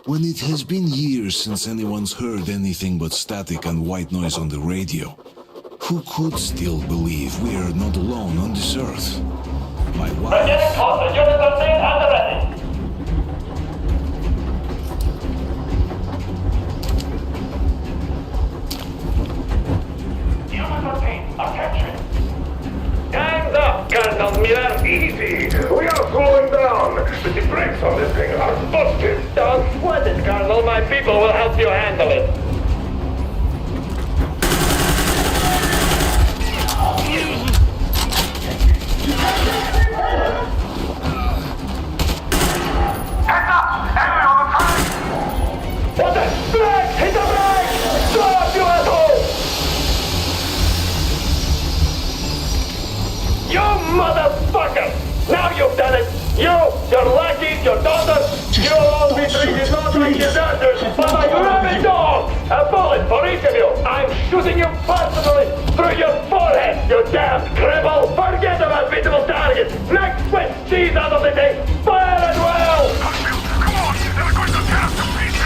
When it has been years since anyone's heard anything but static and white noise on the radio, who could still believe we are not alone on this earth? My wife... Lieutenant Costa, units on scene and ready. Units on scene, attention. Time's up, Colonel Miller. Easy. We are slowing down. But the brakes on this thing are busted. Don't sweat it, Colonel. My people will help you handle it. Heads up! Enemy on the track! What the? Brakes! Hit the brakes! Stop, you asshole! You motherfucker! Now you've done it! You, your lackeys, your daughters, you'll all be treated not like disasters, but like rabid dogs! A bullet for each of you! I'm shooting you personally through your forehead, you damned cripple! Forget about visible targets! Next switch, these out of the day! Fire and well! Huntsfield, come on! They're going to tear us to pieces!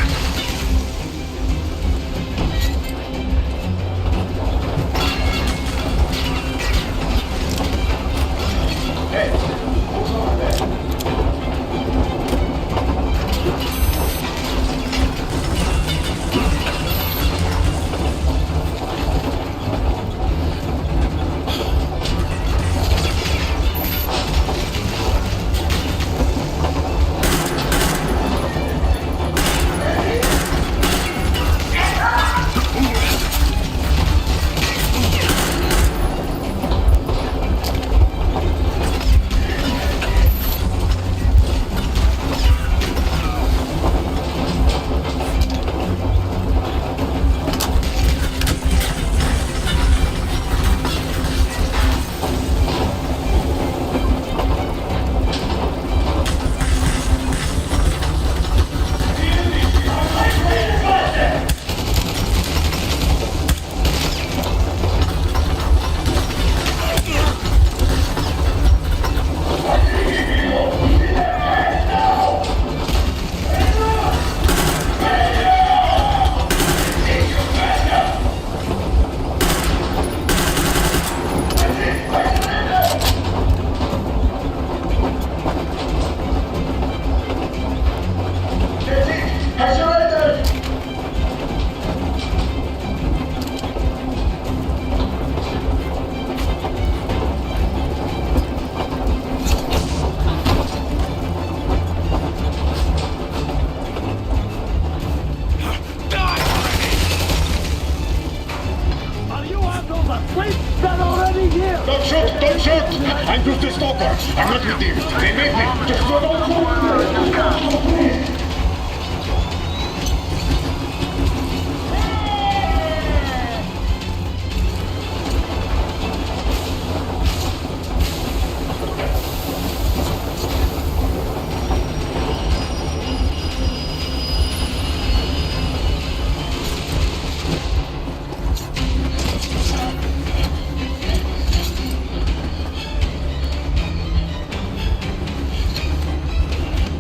Don't shoot! Don't shoot! I'm just a stalker. I'm not with you. They made me. Just don't shoot!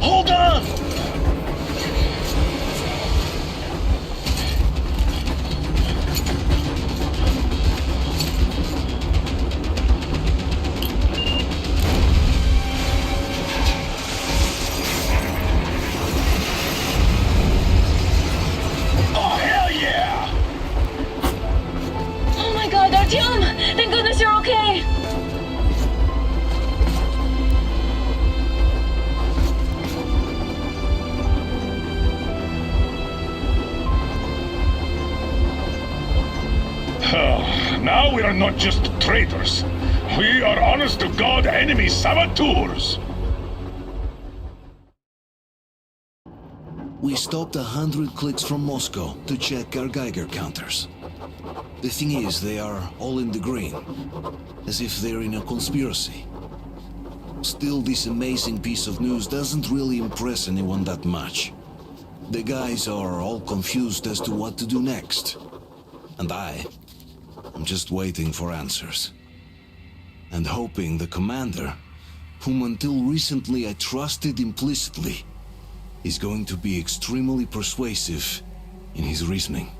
Hold on! Oh, hell yeah! Oh my god, Artyom! Thank goodness you're okay! Now we are not just traitors. We are honest-to-God enemy saboteurs. We stopped 100 clicks from Moscow to check our Geiger counters. The thing is, they are all in the green, as if they're in a conspiracy. Still, this amazing piece of news doesn't really impress anyone that much. The guys are all confused as to what to do next. And I'm just waiting for answers. And hoping the commander, whom until recently I trusted implicitly, is going to be extremely persuasive in his reasoning.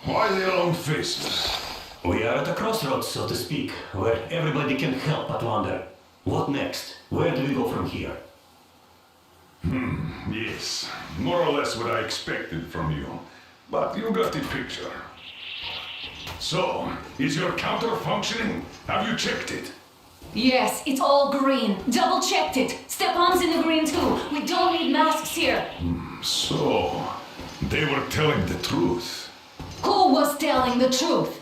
Why the long faces? We are at a crossroads, so to speak, where everybody can help but wonder. What next? Where do we go from here? Yes, more or less what I expected from you. But you got the picture. So, is your counter functioning? Have you checked it? Yes, it's all green. Double checked it. Stepan's in the green too. We don't need masks here. So, they were telling the truth. Who was telling the truth?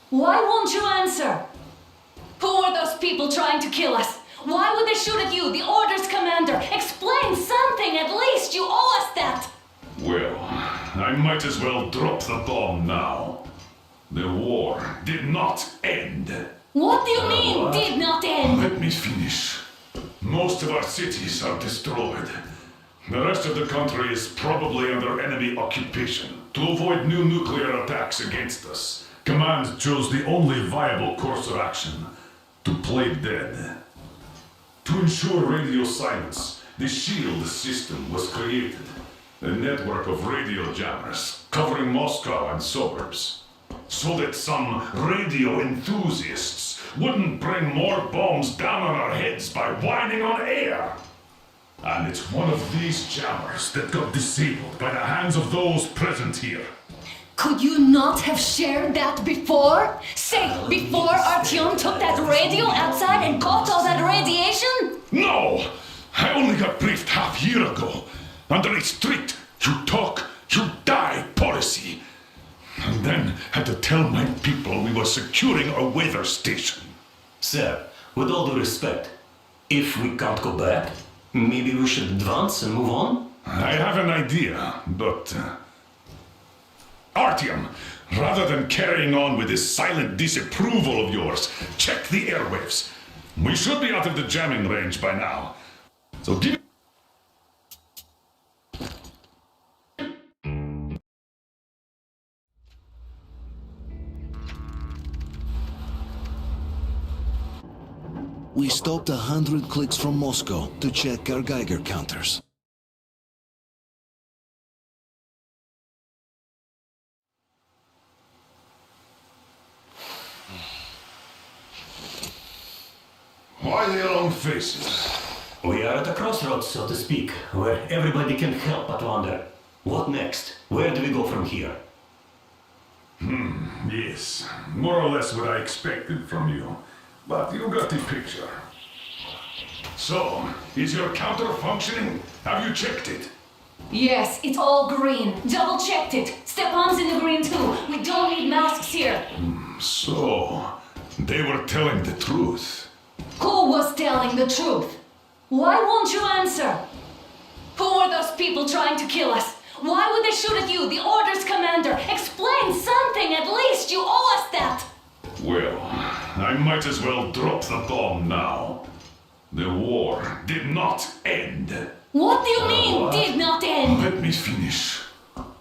Why won't you answer? Who are those people trying to kill us? Why would they shoot at you, the Order's commander? Explain something, at least! You owe us that! Well, I might as well drop the bomb now. The war did not end. What do you mean, did not end? Let me finish. Most of our cities are destroyed. The rest of the country is probably under enemy occupation. To avoid new nuclear attacks against us, Command chose the only viable course of action: to play dead. To ensure radio silence, the SHIELD system was created. A network of radio jammers covering Moscow and suburbs. So that some radio enthusiasts wouldn't bring more bombs down on our heads by whining on air. And it's one of these jammers that got disabled by the hands of those present here. Could you not have shared that before? Say, before Artyom took that radio outside and caught all that radiation? No! I only got briefed half year ago. Under a strict you talk, you die policy. And then had to tell my people we were securing a weather station. Sir, with all due respect, if we can't go back, maybe we should advance and move on? I have an idea, but... Artyom, rather than carrying on with this silent disapproval of yours, check the airwaves. We should be out of the jamming range by now. So give... We stopped 100 clicks from Moscow to check our Geiger counters. Why the long faces? We are at a crossroads, so to speak, where everybody can help but wonder. What next? Where do we go from here? Yes, more or less what I expected from you. But you got the picture. So, is your counter functioning? Have you checked it? Yes, it's all green. Double checked it. Stepan's in the green too. We don't need masks here. So, they were telling the truth. Who was telling the truth? Why won't you answer? Who are those people trying to kill us? Why would they shoot at you, the Order's commander? Explain something, at least! You owe us that! Well, I might as well drop the bomb now. The war did not end. What do you mean, did not end? Let me finish.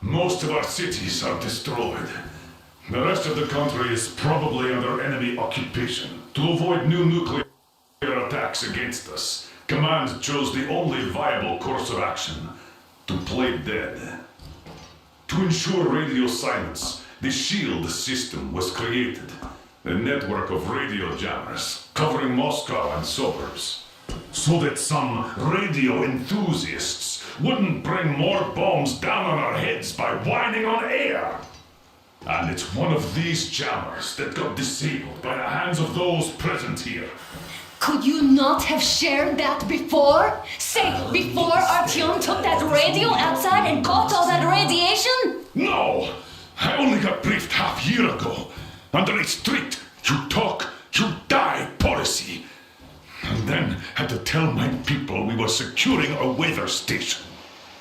Most of our cities are destroyed. The rest of the country is probably under enemy occupation. To avoid new nuclear attacks against us, Command chose the only viable course of action: to play dead. To ensure radio silence, the SHIELD system was created. A network of radio jammers covering Moscow and suburbs. So that some radio enthusiasts wouldn't bring more bombs down on our heads by whining on air. And it's one of these jammers that got disabled by the hands of those present here. Could you not have shared that before? Say, before Artyom took that radio outside and caught all that radiation? No! I only got briefed half year ago. Under a strict you talk, you die policy. And then had to tell my people we were securing a weather station.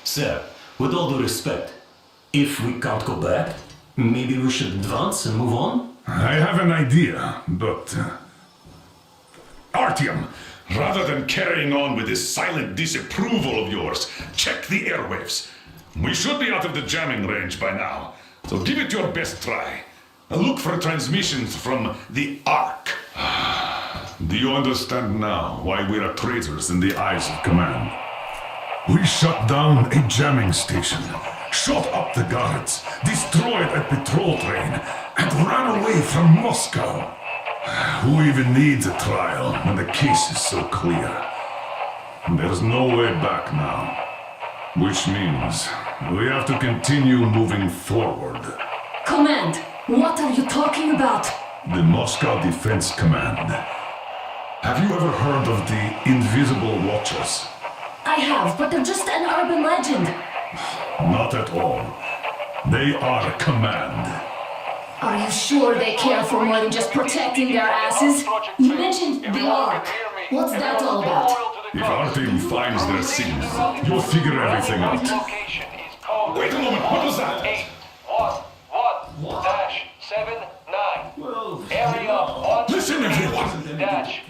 Sir, with all due respect, if we can't go back, maybe we should advance and move on? I have an idea, but... Artyom, Rather than carrying on with this silent disapproval of yours, check the airwaves. We should be out of the jamming range by now, so give it your best try. Look for transmissions from the Ark. Do you understand now why we are traitors in the eyes of command? We shut down a jamming station, shot up the guards, destroyed a patrol train, and ran away from Moscow. Who even needs a trial when the case is so clear? There's no way back now. Which means we have to continue moving forward. Command, what are you talking about? The Moscow Defense Command. Have you ever heard of the Invisible Watchers? I have, but they're just an urban legend. Not at all. They are a command. Are you sure they care for more than just protecting their asses? You mentioned the Ark. What's that all about? If our team finds their signal, you'll figure everything out. Wait a moment, what was that? 811-79. Area 1. Listen, everyone! -5.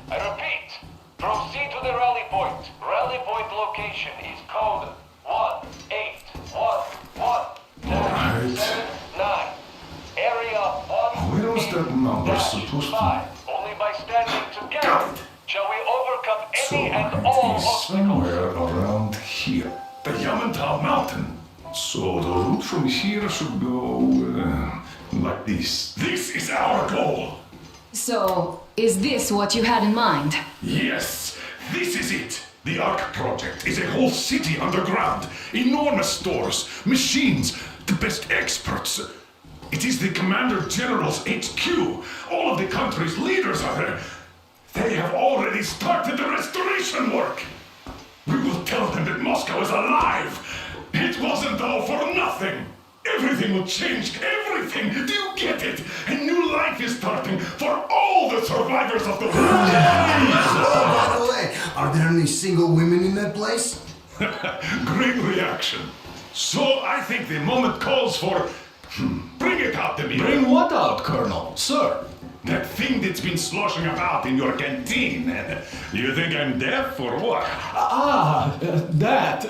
I repeat. Proceed to the rally point. Rally point location is code 1811-79. Area 1. Where was that number supposed to be? Only by standing together Got it. shall we overcome So any and it all is obstacles. somewhere around here. The Yamantau Mountain. So the route from here should go like this. This is our goal. So, is this what you had in mind? Yes, this is it. The Ark Project is a whole city underground. Enormous stores, machines, the best experts. It is the Commander General's HQ. All of the country's leaders are there. They have already started the restoration work. We will tell them that Moscow is alive. It wasn't all for nothing. Everything will change. Everything. Do you get it? A new life is starting for all the survivors of the world. By the way, are there any single women in that place? Great reaction. So I think the moment calls for... Bring it out, Demir. Bring what out, Colonel? Sir? That thing that's been sloshing about in your canteen. You think I'm deaf or what? That.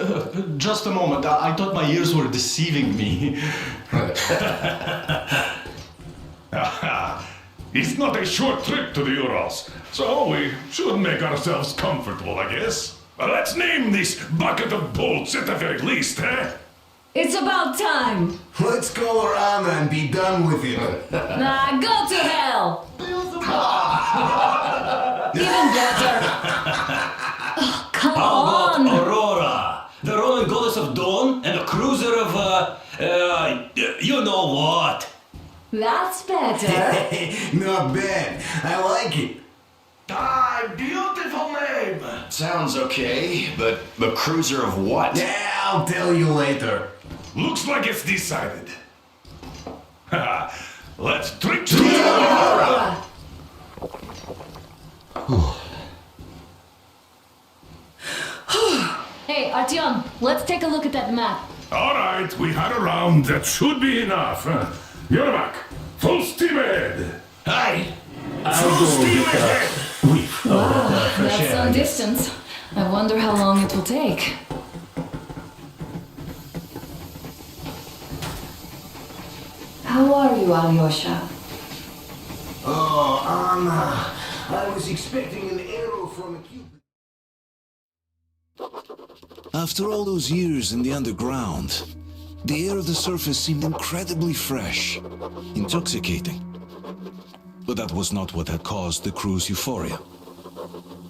Just a moment. I thought my ears were deceiving me. It's not a short trip to the Urals, so we should make ourselves comfortable, I guess. Let's name this bucket of bolts at the very least, eh? It's about time! Let's call her Anna and be done with it. Nah, go to hell! Even better! Oh, come How about on! Aurora, the Roman goddess of dawn, and a cruiser of, you know what? That's better. Not bad. I like it. Beautiful name. Sounds okay, but the cruiser of what? Yeah, I'll tell you later. Looks like it's decided. Let's drink to Aurora! Hey, Artyom, let's take a look at that map. All right, we had a round. That should be enough. Yermak, full steam ahead. Hi. Full steam ahead. Wow, that's some distance. I wonder how long it will take. How are you, Alyosha? Oh, Anna. I was expecting an arrow from a Cupid. After all those years in the underground, the air of the surface seemed incredibly fresh, intoxicating. But that was not what had caused the crew's euphoria.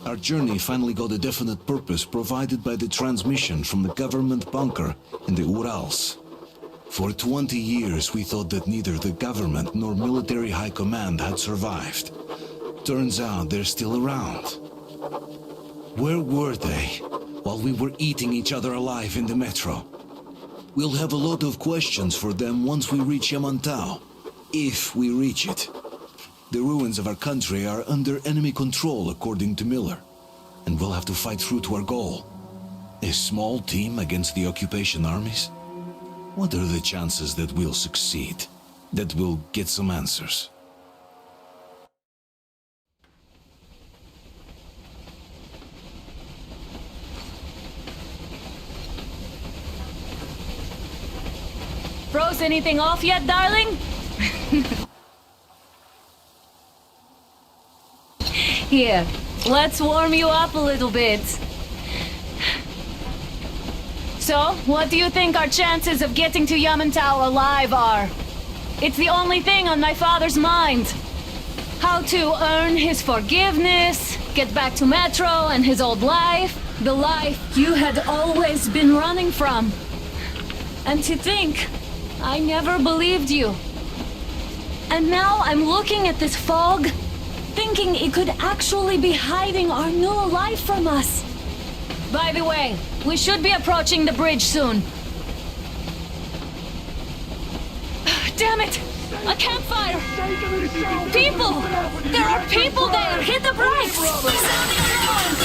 Our journey finally got a definite purpose provided by the transmission from the government bunker in the Urals. For 20 years, we thought that neither the government nor military high command had survived. Turns out they're still around. Where were they while we were eating each other alive in the metro? We'll have a lot of questions for them once we reach Yamantau, if we reach it. The ruins of our country are under enemy control, according to Miller, and we'll have to fight through to our goal. A small team against the occupation armies? What are the chances that we'll succeed? That we'll get some answers? Froze anything off yet, darling? Here, let's warm you up a little bit. So, what do you think our chances of getting to Yamantau alive are? It's the only thing on my father's mind. How to earn his forgiveness, get back to Metro and his old life. The life you had always been running from. And to think, I never believed you. And now I'm looking at this fog, thinking it could actually be hiding our new life from us. By the way, we should be approaching the bridge soon. Damn it! A campfire! People! There are people there! Hit the brakes! Sound the alarm!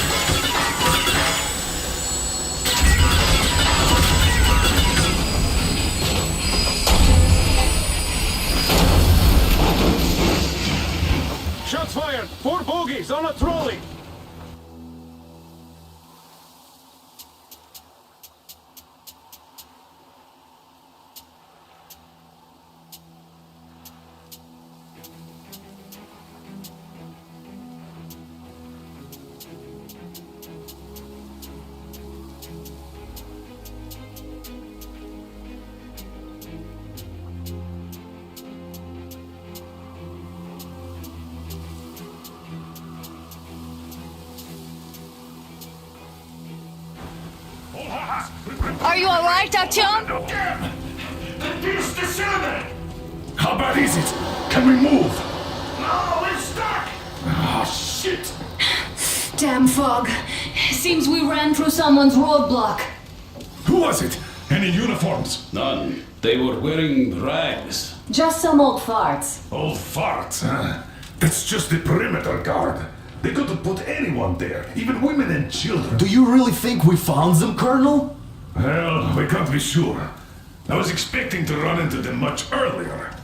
Shots fired! 4 bogies on a trolley! Are you alright, Artyom? This disorder! How bad is it? Can we move? No, we're stuck! Ah, shit! Damn fog. Seems we ran through someone's roadblock. Who was it? Any uniforms? None. They were wearing rags. Just some old farts. Old farts, huh? That's just the perimeter guard. They could have put anyone there, even women and children. Do you really think we found them, Colonel? Well, we can't be sure. I was expecting to run into them much earlier.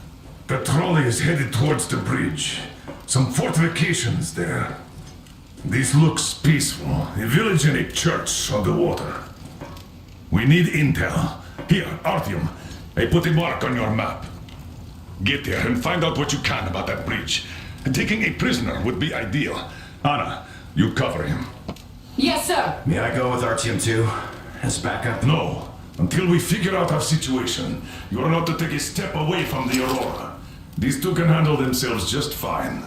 The trolley is headed towards the bridge. Some fortifications there. This looks peaceful. A village and a church on the water. We need intel. Here, Artyom. I put a mark on your map. Get there and find out what you can about that bridge. And taking a prisoner would be ideal. Anna, you cover him. Yes, sir. May I go with Artyom too? As backup? No. Until we figure out our situation, you are not to take a step away from the Aurora. These two can handle themselves just fine.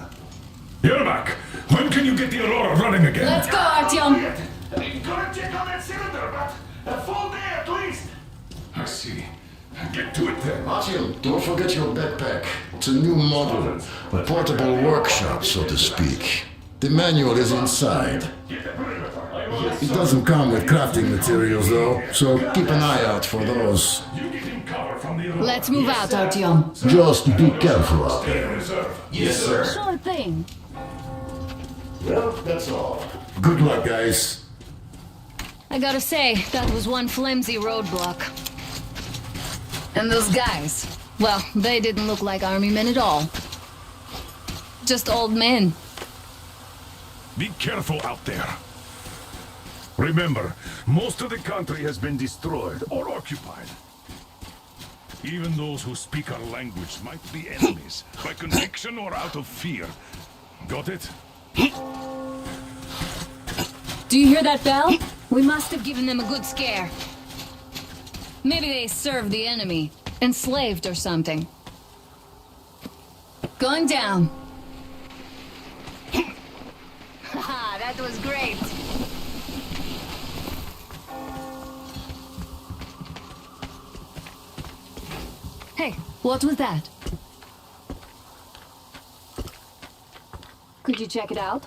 Yermak, when can you get the Aurora running again? Let's go, Artyom. I'm gonna check on that cylinder, but a full day at least. I see. Get to it then. Artyom, don't forget your backpack. It's a new model, a portable workshop, so to speak. The manual is inside. It doesn't come with crafting materials, though, so keep an eye out for those. You give him cover from the Aurora. Let's move out, Artyom. Just be careful out there. Reserve. Yes, sir. Sure thing. Well, that's all. Good luck, guys. I gotta say, that was one flimsy roadblock. And those guys, well, they didn't look like army men at all. Just old men. Be careful out there. Remember, most of the country has been destroyed or occupied. Even those who speak our language might be enemies, by conviction or out of fear. Got it? Do you hear that bell? We must have given them a good scare. Maybe they served the enemy, enslaved or something. Going down. Haha, that was great. Hey, what was that? Could you check it out?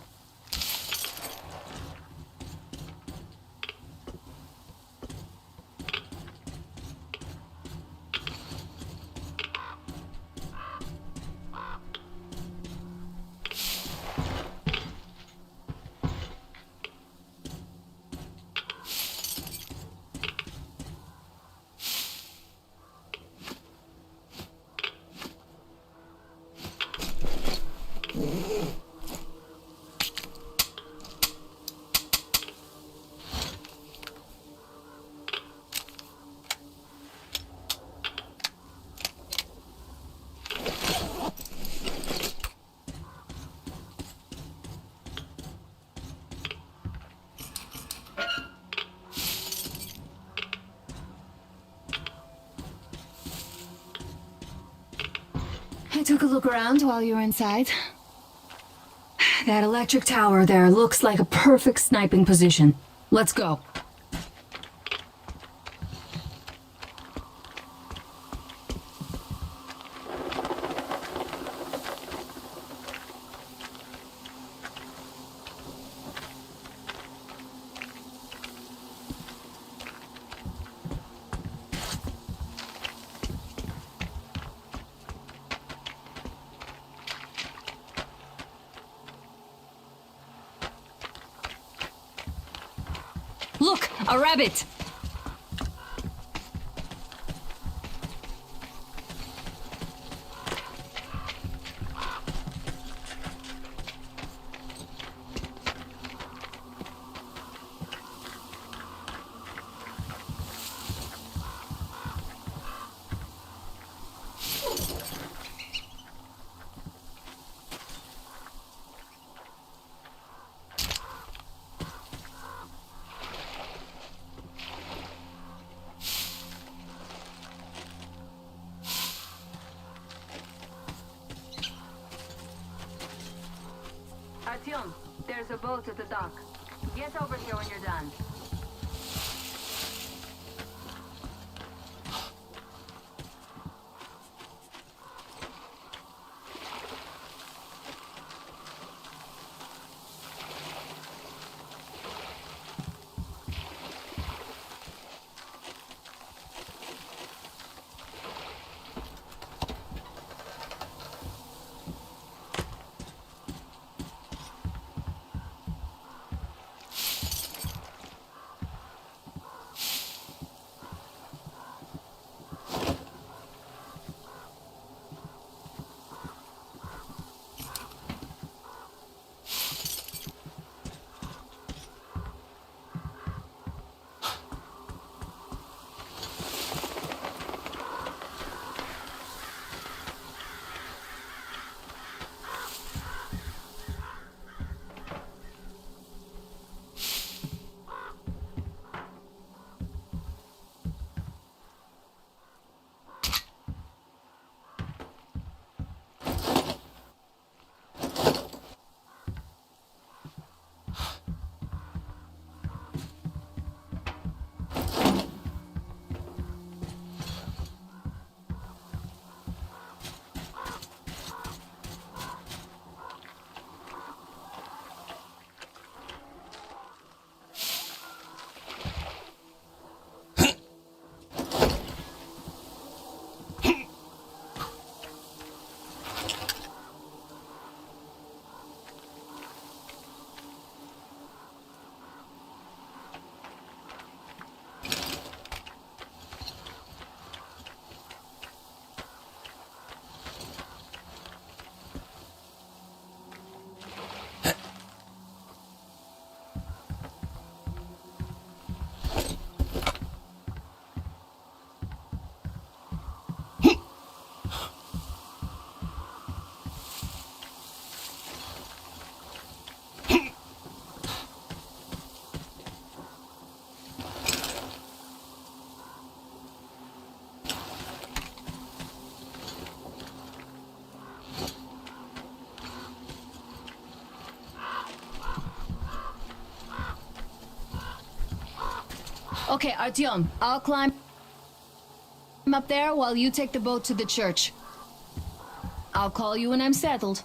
took a look around while you were inside. That electric tower there looks like a perfect sniping position. Let's go. Look, a rabbit! Artyom, there's a boat at the dock. Get over here when you're done. Okay, Artyom, I'll climb up there while you take the boat to the church. I'll call you when I'm settled.